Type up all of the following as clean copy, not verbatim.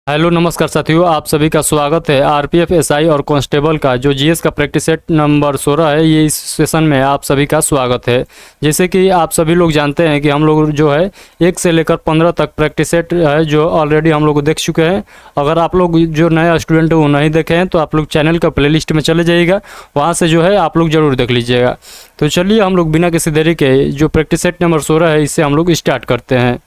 Hello नमस्कार साथियों, आप सभी का स्वागत है। आरपीएफ एसआई और कांस्टेबल का जो जीएस का प्रैक्टिस सेट नंबर 16 है, ये इस सेशन में आप सभी का स्वागत है। जैसे कि आप सभी लोग जानते हैं कि हम लोग जो है 1 से लेकर 15 तक प्रैक्टिस सेट है जो ऑलरेडी हम लोग देख चुके हैं। अगर आप लोग जो नया स्टूडेंट है वो नहीं देखे हैं तो आप लोग चैनल का प्ले लिस्ट में चले जाइएगा, वहाँ से जो है आप लोग ज़रूर देख लीजिएगा। तो चलिए हम लोग बिना किसी देरी के जो प्रैक्टिस सेट नंबर 16 है इससे हम लोग स्टार्ट करते हैं।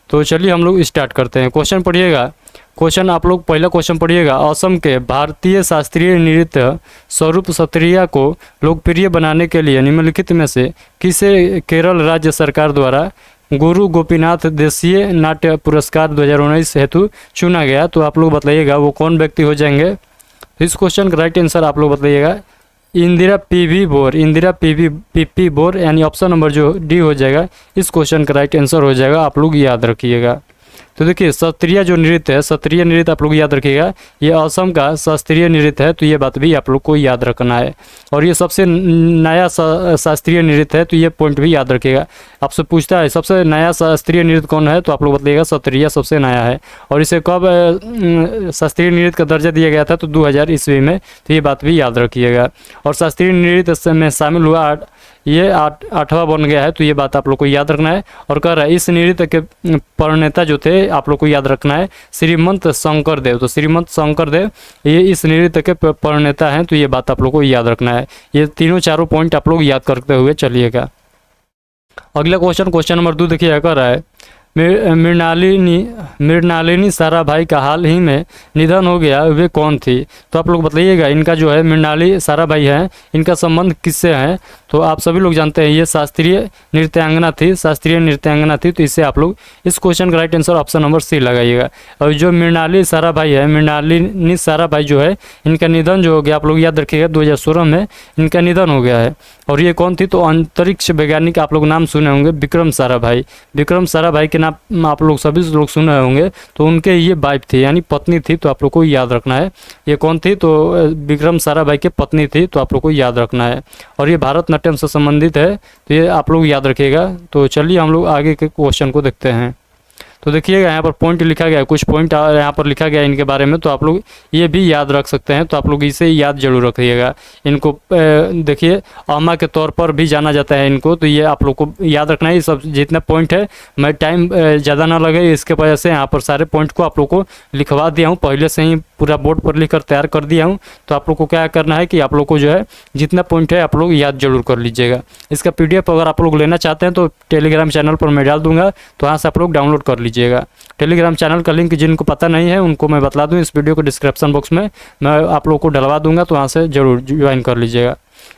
तो चलिए हम लोग स्टार्ट करते हैं। क्वेश्चन पढ़िएगा। क्वेश्चन आप लोग पहला क्वेश्चन पढ़िएगा। असम के भारतीय शास्त्रीय नृत्य स्वरूप सत्रिया को लोकप्रिय बनाने के लिए निम्नलिखित में से किसे केरल राज्य सरकार द्वारा गुरु गोपीनाथ देशीय नाट्य पुरस्कार 2019 हेतु चुना गया? तो आप लोग बताइएगा वो कौन व्यक्ति हो जाएंगे। इस क्वेश्चन का राइट आंसर आप लोग बताइएगा Indira PV bore. Indira PP bore यानी ऑप्शन नंबर जो डी हो जाएगा इस क्वेश्चन का राइट आंसर हो जाएगा। आप लोग याद रखिएगा। तो देखिए सत्रिया जो नृत्य है, सत्रिय नृत्य आप लोग याद रखिएगा, ये असम का शास्त्रीय नृत्य है। तो ये बात भी आप लोग को याद रखना है। और ये सबसे नया शास्त्रीय नृत्य है, तो ये पॉइंट भी याद रखिएगा। आपसे पूछता है सबसे नया शास्त्रीय नृत्य कौन है, तो आप लोग बताइएगा सत्रिया सबसे नया है। और इसे कब शास्त्रीय नृत्य का दर्जा दिया गया था, तो 2000 ईस्वी में। तो ये बात भी याद रखिएगा। और शास्त्रीय नृत्य में शामिल हुआ ये 8वां बन गया है। तो ये बात आप लोग को याद रखना है। और कह रहा है इस नृत्य के प्रणेता जो थे आप लोग को याद रखना है श्रीमंत शंकर देव। तो श्रीमंत शंकर देव ये इस नृत्य के प्रणेता हैं। तो ये बात आप लोग को याद रखना है। ये तीनों चारों पॉइंट आप लोग याद करते हुए चलिएगा। अगला क्वेश्चन नंबर 2 देखिए, कह रहा है मृणालिनी साराभाई का हाल ही में निधन हो गया, वे कौन थी? तो आप लोग बताइएगा इनका जो है मृणाली साराभाई है, इनका संबंध किससे है? तो आप सभी लोग जानते हैं ये शास्त्रीय नृत्यांगना थी, शास्त्रीय नृत्यांगना थी। तो इससे आप लोग इस क्वेश्चन का right answer option number C लगाइएगा। और जो मृणाली साराभाई है, मृणालिनी साराभाई जो है इनका निधन जो हो गया आप लोग याद रखिएगा 2016 में इनका निधन हो गया है। और ये कौन थी? तो अंतरिक्ष वैज्ञानिक आप लोग नाम सुने होंगे विक्रम साराभाई। विक्रम साराभाई के नाम आप लोग सभी लोग सुने होंगे। तो उनके ये वाइफ थी यानी पत्नी थी। तो आप लोग को याद रखना है ये कौन थी, तो विक्रम साराभाई की पत्नी थी। तो आप लोग को याद रखना है। और ये भारतनाट्यम से संबंधित है, तो ये आप लोग याद रखिएगा। तो चलिए हम लोग आगे के क्वेश्चन को देखते हैं। तो देखिएगा यहाँ पर पॉइंट लिखा गया है, कुछ पॉइंट यहाँ पर लिखा गया है इनके बारे में। तो आप लोग ये भी याद रख सकते हैं। तो आप लोग इसे याद जरूर रखिएगा। इनको देखिए अम्मा के तौर पर भी जाना जाता है इनको। तो ये आप लोग को याद रखना है। ये सब जितना पॉइंट है, मैं टाइम ज़्यादा ना लगे इसके वजह से यहाँ पर सारे पॉइंट को आप लोग को लिखवा दिया हूँ, पहले से ही पूरा बोर्ड पर लिख कर तैयार कर दिया हूँ। तो आप लोग को क्या करना है कि आप लोग को जो है जितना पॉइंट है आप लोग याद जरूर कर लीजिएगा। इसका PDF अगर आप लोग लेना चाहते हैं तो टेलीग्राम चैनल पर मैं डाल दूंगा, तो वहाँ से आप लोग डाउनलोड कर लीजिएगा। टेलीग्राम चैनल का लिंक जिनको पता नहीं है उनको मैं बता दूं, इस वीडियो को डिस्क्रिप्शन बॉक्स में मैं आप लोग को डलवा दूंगा, तो वहाँ से ज़रूर ज्वाइन कर लीजिएगा।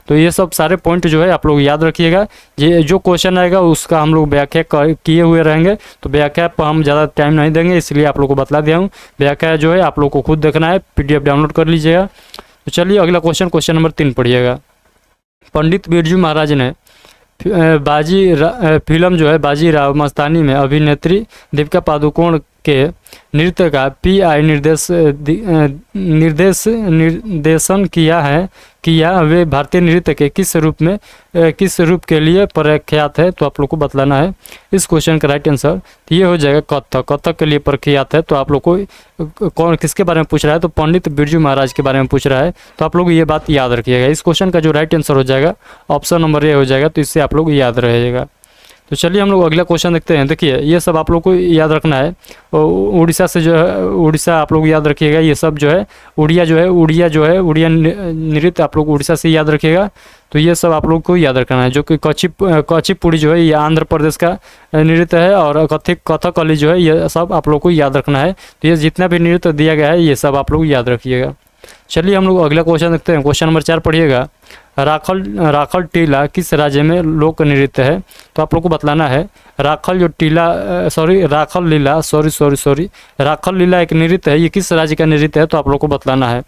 तो ये सब सारे पॉइंट जो है आप लोग याद रखिएगा। ये जो क्वेश्चन आएगा उसका हम लोग व्याख्या किए हुए रहेंगे। तो व्याख्या पर हम ज़्यादा टाइम नहीं देंगे, इसलिए आप लोग को बतला दिया हूँ। व्याख्या जो है आप लोग को खुद देखना है, PDF डाउनलोड कर लीजिएगा। तो चलिए अगला क्वेश्चन नंबर 3 पढ़िएगा। पंडित बिरजू महाराज ने फिल्म जो है बाजीराव मस्तानी में अभिनेत्री दीपिका पादुकोण के नृत्य का PI निर्देशन किया वे भारतीय नृत्य के किस रूप के लिए प्रख्यात है? तो आप लोग को बतलाना है इस क्वेश्चन का राइट आंसर। तो ये हो जाएगा कथक के लिए प्रख्यात है। तो आप लोग को कौन किसके बारे में पूछ रहा है? तो पंडित बिरजू महाराज के बारे में पूछ रहा है। तो आप लोग ये बात याद रखिएगा। इस क्वेश्चन का जो राइट आंसर हो जाएगा ऑप्शन नंबर ए हो जाएगा। तो इससे आप लोग याद रहेगा। तो चलिए हम लोग अगला क्वेश्चन देखते हैं। देखिए ये सब आप लोग को याद रखना है। उड़ीसा से जो है, उड़ीसा आप लोग याद रखिएगा। ये सब जो है उड़िया उड़िया नृत्य आप लोग उड़ीसा से याद रखिएगा। तो ये सब आप लोग को याद रखना है। जो कि कचिपुड़ी जो है ये आंध्र प्रदेश का नृत्य है। और कथकली जो है ये सब आप लोग को याद रखना है। तो ये जितना भी नृत्य दिया गया है ये सब आप लोग याद रखिएगा। चलिए हम लोग अगला क्वेश्चन देखते हैं। क्वेश्चन नंबर 4 पढ़िएगा। राखल टीला किस राज्य में लोक नृत्य है? तो आप लोग को बतलाना है राखल लीला एक नृत्य है, ये किस राज्य का नृत्य है? तो आप लोग को बतलाना है।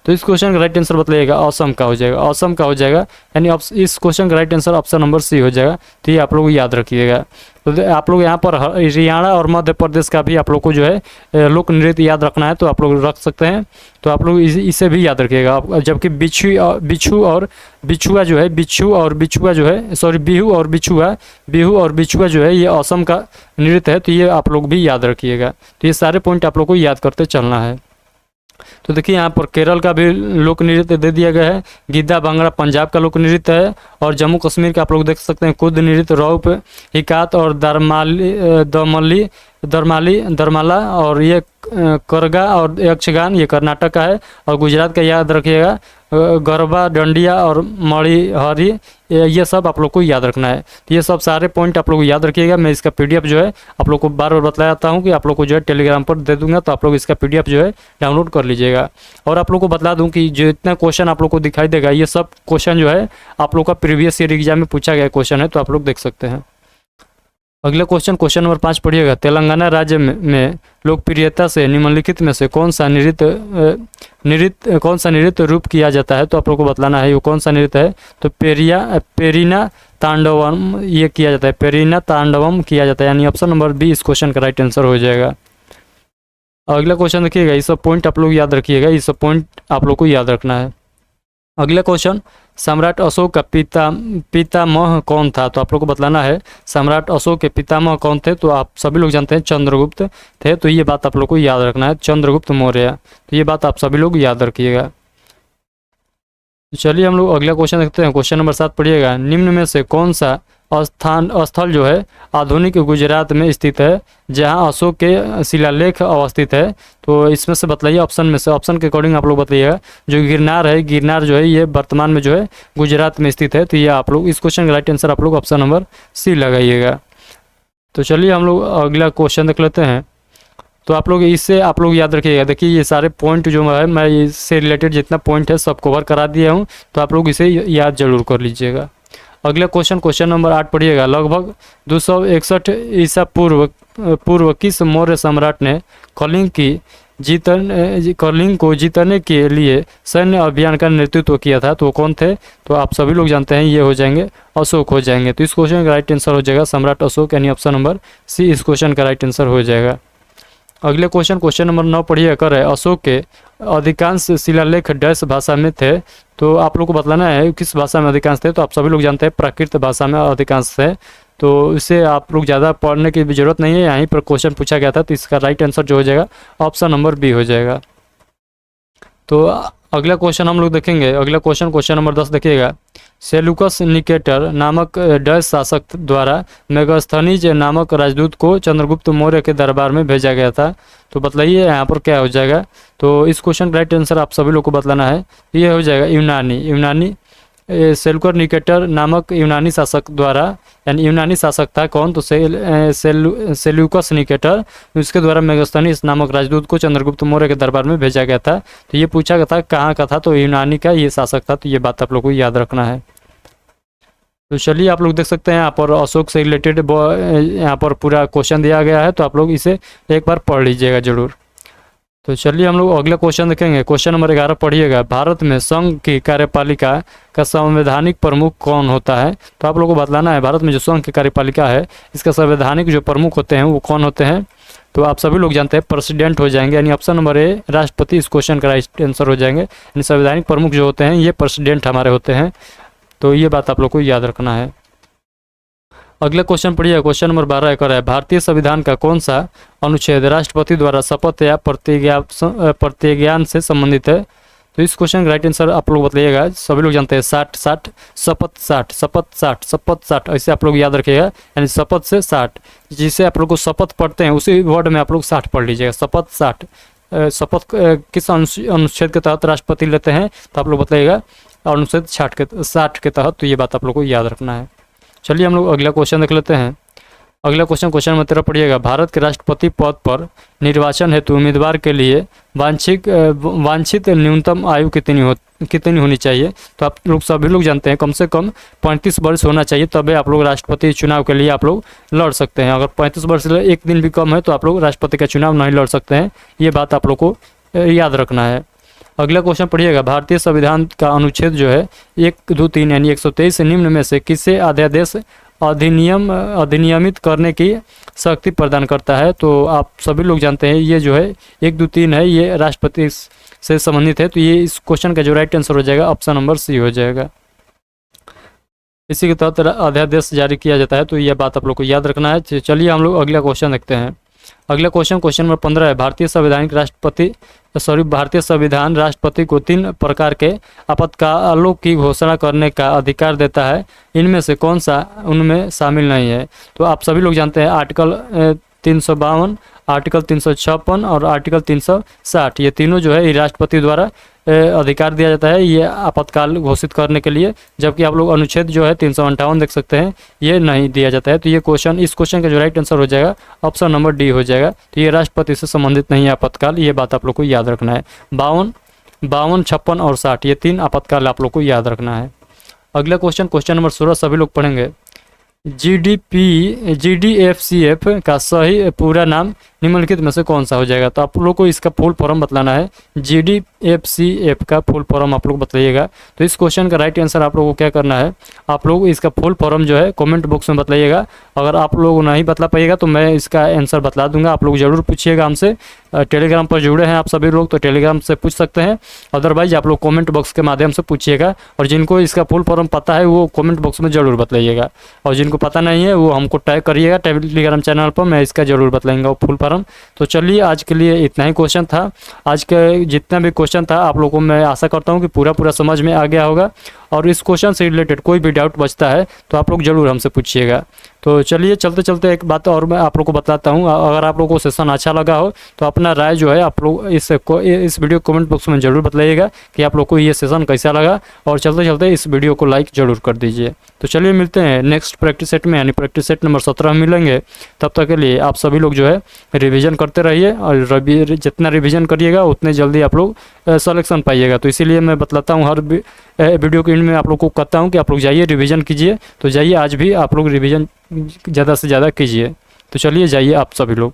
तो इस क्वेश्चन का राइट आंसर बताइएगा ऑसम का हो जाएगा, ऑसम का हो जाएगा, यानी इस क्वेश्चन का right answer option number C हो जाएगा। तो ये आप लोग याद रखिएगा। तो आप लोग यहाँ पर हरियाणा और मध्य प्रदेश का भी आप लोग को जो है लोक नृत्य याद रखना है तो आप लोग रख सकते हैं। तो आप लोग इसे भी याद रखिएगा। जबकि बिच्छू और बिछुआ जो है, बिच्छू और बिछुआ जो है, सॉरी बिहू और बिछुआ जो है ये असम का नृत्य है। तो ये आप लोग भी याद रखिएगा। तो ये सारे पॉइंट आप लोग को याद करते चलना है। तो देखिए यहाँ पर केरल का भी लोक नृत्य दे दिया गया है, गिद्दा भांगड़ा पंजाब का लोक नृत्य है, और जम्मू कश्मीर का आप लोग देख सकते हैं कुद नृत्य, रौप, हिकात और दरमाला, और ये करगा और यक्षगान ये कर्नाटक का है। और गुजरात का याद रखिएगा गरबा, डंडिया और मणिहरी, ये सब आप लोग को याद रखना है। तो ये सब सारे पॉइंट आप लोग याद रखिएगा। मैं इसका पीडीएफ जो है आप लोग को बार बार बताता हूँ कि आप लोग को जो है टेलीग्राम पर दे दूंगा, तो आप लोग इसका पीडीएफ जो है डाउनलोड कर लीजिएगा। और आप लोग को बता दूं कि जो इतना क्वेश्चन आप लोग को दिखाई देगा ये सब क्वेश्चन जो है आप लोग का प्रीवियस ईयर एग्जाम में पूछा गया क्वेश्चन है, तो आप लोग देख सकते हैं। अगला क्वेश्चन नंबर 5 पढ़िएगा। तेलंगाना राज्य में लोकप्रियता से निम्नलिखित में से कौन सा नृत्य रूप किया जाता है? तो आप लोग को बतलाना है वो कौन सा नृत्य है। तो पेरिना तांडवम ये किया जाता है, पेरिना तांडवम किया जाता है, यानी ऑप्शन नंबर बी इस क्वेश्चन का राइट आंसर हो जाएगा। अगला क्वेश्चन देखिएगा, ये सब पॉइंट आप लोग याद रखिएगा, ये सब पॉइंट आप लोग को याद रखना है। अगला क्वेश्चन, सम्राट अशोक का पितामह कौन था? तो आप लोग को बतलाना है सम्राट अशोक के पितामह कौन थे। तो आप सभी लोग जानते हैं चंद्रगुप्त थे। तो ये बात आप लोग को याद रखना है, चंद्रगुप्त मौर्य। तो ये बात आप सभी लोग याद रखिएगा। चलिए हम लोग अगला क्वेश्चन देखते हैं। क्वेश्चन नंबर 7 पढ़िएगा। निम्न में से कौन सा स्थल जो है आधुनिक गुजरात में स्थित है जहां अशोक के शिलालेख अवस्थित है? तो इसमें से बताइए ऑप्शन में से, ऑप्शन के अकॉर्डिंग आप लोग बताइएगा। जो गिरनार है, गिरनार जो है ये वर्तमान में जो है गुजरात में स्थित है। तो ये आप लोग इस क्वेश्चन का राइट आंसर आप लोग ऑप्शन नंबर सी लगाइएगा। तो चलिए हम लोग अगला क्वेश्चन देख लेते हैं। तो आप लोग इससे आप लोग याद रखिएगा। देखिए ये सारे पॉइंट जो है मैं इससे रिलेटेड जितना पॉइंट है सब कवर करा दिया हूँ, तो आप लोग इसे याद जरूर कर लीजिएगा। अगला क्वेश्चन नंबर 8 पढ़िएगा। लगभग 261 ईसा पूर्व किस मौर्य सम्राट ने कलिंग को जीतने के लिए सैन्य अभियान का नेतृत्व किया था? तो कौन थे? तो आप सभी लोग जानते हैं ये हो जाएंगे अशोक हो जाएंगे। तो इस क्वेश्चन का राइट आंसर हो जाएगा सम्राट अशोक, यानी ऑप्शन नंबर सी इस क्वेश्चन का राइट आंसर हो जाएगा। अगले क्वेश्चन नंबर 9 पढ़िए कर है। अशोक के अधिकांश शिलालेख डैश भाषा में थे? तो आप लोग को बतलाना है किस भाषा में अधिकांश थे। तो आप सभी लोग जानते हैं प्राकृत भाषा में अधिकांश थे। तो इसे आप लोग ज़्यादा पढ़ने की भी जरूरत नहीं है, यहीं पर क्वेश्चन पूछा गया था। तो इसका राइट आंसर जो हो जाएगा ऑप्शन नंबर बी हो जाएगा। तो अगला क्वेश्चन हम लोग देखेंगे। अगला क्वेश्चन नंबर 10 देखिएगा। सेल्यूकस निकेटर नामक डच शासक द्वारा मेगास्थनीज नामक राजदूत को चंद्रगुप्त मौर्य के दरबार में भेजा गया था। तो बतलाइए यहाँ पर क्या हो जाएगा। तो इस क्वेश्चन का राइट आंसर आप सभी लोग को बतलाना है, ये हो जाएगा यूनानी। सेल्यूकस निकेटर नामक यूनानी शासक द्वारा, यानी यूनानी शासक था कौन? तो सेल्यूकस निकेटर, उसके द्वारा मेगास्थनीज नामक राजदूत को चंद्रगुप्त मौर्य के दरबार में भेजा गया था। तो ये पूछा गया था कहाँ का था, तो यूनानी का ये शासक था। तो ये बात आप लोग को याद रखना है। तो चलिए आप लोग देख सकते हैं यहाँ पर अशोक से रिलेटेड यहाँ पर पूरा क्वेश्चन दिया गया है, तो आप लोग इसे एक बार पढ़ लीजिएगा जरूर। तो चलिए हम लोग अगला क्वेश्चन देखेंगे। क्वेश्चन नंबर 11 पढ़िएगा। भारत में संघ की कार्यपालिका का संवैधानिक प्रमुख कौन होता है? तो आप लोगों को बतलाना है भारत में जो संघ की कार्यपालिका है इसका संवैधानिक जो प्रमुख होते हैं वो कौन होते हैं? तो आप सभी लोग जानते हैं प्रेसिडेंट हो जाएंगे, यानी ऑप्शन नंबर ए राष्ट्रपति इस क्वेश्चन का राइट आंसर हो जाएंगे। यानी संवैधानिक प्रमुख जो होते हैं ये प्रेसिडेंट हमारे होते हैं। तो ये बात आप लोग को याद रखना है। अगला क्वेश्चन पढ़िए। क्वेश्चन नंबर 12 कर है। भारतीय संविधान का कौन सा अनुच्छेद राष्ट्रपति द्वारा शपथ या प्रतिज्ञान से संबंधित है? तो इस क्वेश्चन का राइट आंसर आप लोग बताइएगा। सभी लोग जानते हैं 60 शपथ 60 ऐसे आप लोग याद रखिएगा, यानी शपथ से 60, जिसे आप लोग को शपथ पढ़ते हैं उसी वर्ड में आप लोग 60 पढ़ लीजिएगा। शपथ 60 शपथ किस अनुच्छेद के तहत राष्ट्रपति लेते हैं? तो आप लोग बताइएगा अनुच्छेद 60 के तहत। तो ये बात आप लोग को याद रखना है। चलिए हम लोग अगला क्वेश्चन देख लेते हैं। अगला क्वेश्चन नंबर 13 पढ़िएगा। भारत के राष्ट्रपति पद पर निर्वाचन हेतु उम्मीदवार के लिए वांछित न्यूनतम आयु कितनी होनी चाहिए? तो आप लोग सभी लोग जानते हैं कम से कम 35 वर्ष होना चाहिए, तभी आप लोग राष्ट्रपति चुनाव के लिए आप लोग लड़ सकते हैं। अगर 35 वर्ष से एक दिन भी कम है तो आप लोग राष्ट्रपति का चुनाव नहीं लड़ सकते हैं। ये बात आप लोग को याद रखना है। अगला क्वेश्चन पढ़िएगा, भारतीय संविधान का अनुच्छेद जो है 1, 2, 3 यानी 123 निम्न में से किसे अध्यादेश अधिनियमित करने की शक्ति प्रदान करता है? तो आप सभी लोग जानते हैं ये जो है 1, 2, 3 है, ये राष्ट्रपति से संबंधित है। तो ये इस क्वेश्चन का जो राइट आंसर हो जाएगा ऑप्शन नंबर सी हो जाएगा। इसी के तहत अध्यादेश जारी किया जाता है, तो यह बात आप लोग को याद रखना है। चलिए हम लोग अगला क्वेश्चन देखते हैं। अगला क्वेश्चन नंबर 15 है, भारतीय संविधान राष्ट्रपति को 3 प्रकार के आपातकालों की घोषणा करने का अधिकार देता है, इनमें से कौन सा उनमें शामिल नहीं है? तो आप सभी लोग जानते हैं आर्टिकल 352, आर्टिकल 356 और आर्टिकल 360, ये तीनों जो है ये राष्ट्रपति द्वारा अधिकार दिया जाता है ये आपातकाल घोषित करने के लिए, जबकि आप लोग अनुच्छेद जो है 358 देख सकते हैं ये नहीं दिया जाता है। तो ये इस क्वेश्चन का जो राइट आंसर हो जाएगा ऑप्शन नंबर डी हो जाएगा। तो ये राष्ट्रपति से संबंधित नहीं है आपातकाल, ये बात आप लोग को याद रखना है। 52, 56 और 60 ये 3 आपातकाल आप लोग को याद रखना है। अगला क्वेश्चन नंबर 16 सभी लोग पढ़ेंगे। GDFCF का सही पूरा नाम निम्नलिखित में से कौन सा हो जाएगा? तो आप लोग को इसका फुल फॉर्म बतलाना है। GDFCF का फुल फॉर्म आप लोग बताइएगा। तो इस क्वेश्चन का राइट आंसर आप लोगों को क्या करना है, आप लोग इसका फुल फॉर्म जो है कमेंट बॉक्स में बतलाइएगा। अगर आप लोग नहीं बतला पाइएगा तो मैं इसका आंसर बतला दूंगा, आप लोग ज़रूर पूछिएगा हमसे। टेलीग्राम पर जुड़े हैं आप सभी लोग तो टेलीग्राम से पूछ सकते हैं, अदरवाइज आप लोग कमेंट बॉक्स के माध्यम से पूछिएगा। और जिनको इसका फुल फॉर्म पता है वो कमेंट बॉक्स में ज़रूर बतलाइएगा, और जिनको पता नहीं है वो हमको टैग करिएगा टेलीग्राम चैनल पर, मैं इसका ज़रूर बतलाऊंगा वो फुल फॉर्म। तो चलिए आज के लिए इतना ही क्वेश्चन था। आज के जितना भी क्वेश्चन था आप लोगों को मैं आशा करता हूँ कि पूरा समझ में आ गया होगा, और इस क्वेश्चन से रिलेटेड कोई भी डाउट बचता है तो आप लोग ज़रूर हमसे पूछिएगा। तो चलिए चलते एक बात और मैं आप लोग को बताता हूँ, अगर आप लोगों को सेशन अच्छा लगा हो तो अपना राय जो है आप लोग इस वीडियो कमेंट बॉक्स में ज़रूर बताइएगा कि आप लोग को ये सेशन कैसा लगा, और चलते इस वीडियो को लाइक ज़रूर कर दीजिए। तो चलिए मिलते हैं नेक्स्ट प्रैक्टिस सेट में, यानी प्रैक्टिस सेट नंबर 17 में मिलेंगे। तब तक के लिए आप सभी लोग जो है रिवीजन करते रहिए, और जितना रिवीजन करिएगा उतने जल्दी आप लोग सिलेक्शन पाइएगा। तो इसीलिए मैं बतलाता हूँ हर वीडियो के एंड में आप लोग को कहता हूँ कि आप लोग जाइए रिवीजन कीजिए। तो जाइए आज भी आप लोग रिवीजन ज़्यादा से ज़्यादा कीजिए। तो चलिए जाइए आप सभी लोग।